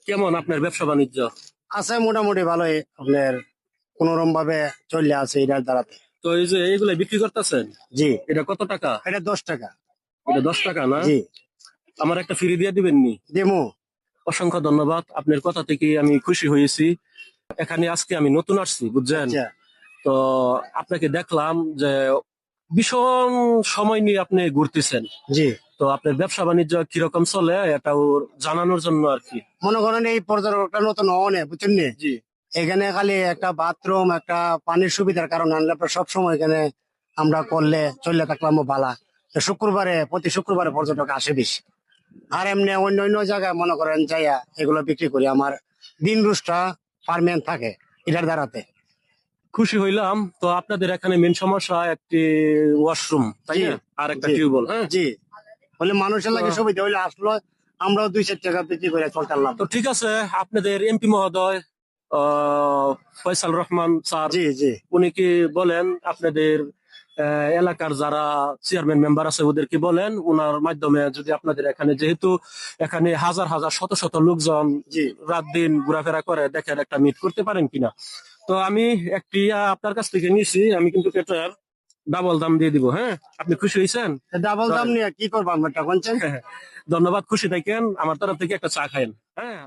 কেমন আপনার ব্যবসা বাণিজ্য? আছে মোটামুটি ভালোই, আপনার কোনোরকম ভাবে চলে আছে এটার দ্বারাতে। তো এই যে এইগুলা বিক্রি করতেছেন, জি, এটা কত টাকা? এটা 10 টাকা। এটা 10 টাকা না? জি, আমার একটা ফ্রি দিয়ে দিবেন নি? দিমু। অসংখ্য ধন্যবাদ, আপনার কথা থেকে আমি খুশি হয়েছি। এখানে আজকে আমি নতুন আসছি, বুঝছেন? আচ্ছা, তো আপনাকে দেখলাম যে ভীষণ সময় নিয়ে আপনি ঘুরতেছেন। জি। তো আপনার ব্যবসা বাণিজ্য কিরকম চলে এটাও জানানোর জন্য আর কি। মনে করেন এই পর্যটকটা নতুন অনে, বুঝছেন নি? জি। এখানে খালি একটা বাথরুম, একটা পানির সুবিধার কারণে আনলে আপনার সবসময় এখানে আমরা করলে চলে থাকলাম ভালা। তো শুক্রবারে, প্রতি শুক্রবারে পর্যটক আসে বেশি। আর এমনি অন্য অন্য জায়গায় মনে করেন যাইয়া এগুলো বিক্রি করি, আমার দিন রুজটা পারমেন্ট থাকে এটার দ্বারাতে। খুশি হইলাম। তো আপনাদের এখানে মেন সমস্যা একটি ওয়াশরুম, তাই জি, না? আর একটা জি, টিউবওয়েল, হ্যাঁ। জি। বলে মানুষের তো লাগে সুবিধা হইলে আসলো, আমরাও 2-4 টাকা বিক্রি করে চলতে পারলাম। তো ঠিক আছে, আপনাদের এমপি মহোদয় ফয়সাল রহমান স্যার, জি, জি, উনি কি বলেন আপনাদের এলাকার যারা চেয়ারম্যান মেম্বার আছে ওদেরকে বলেন, ওনার মাধ্যমে যদি আপনাদের এখানে, যেহেতু এখানে হাজার হাজার শত শত লোকজন জি। রাত দিন ঘোরাফেরা করে, দেখেন একটা মিট করতে পারেন কিনা। তো আমি একটি আপনার কাছ থেকে নিছি, আমি কিন্তু এটার ডাবল দাম দিয়ে দিব, হ্যাঁ। আপনি খুশি হয়েছেন? ডাবল দাম ধরেন। নিয়ে কি করবো আমরা, কোনছেন? ধন্যবাদ, খুশি থাকেন। আমার তরফ থেকে একটা চা খাইন, হ্যাঁ।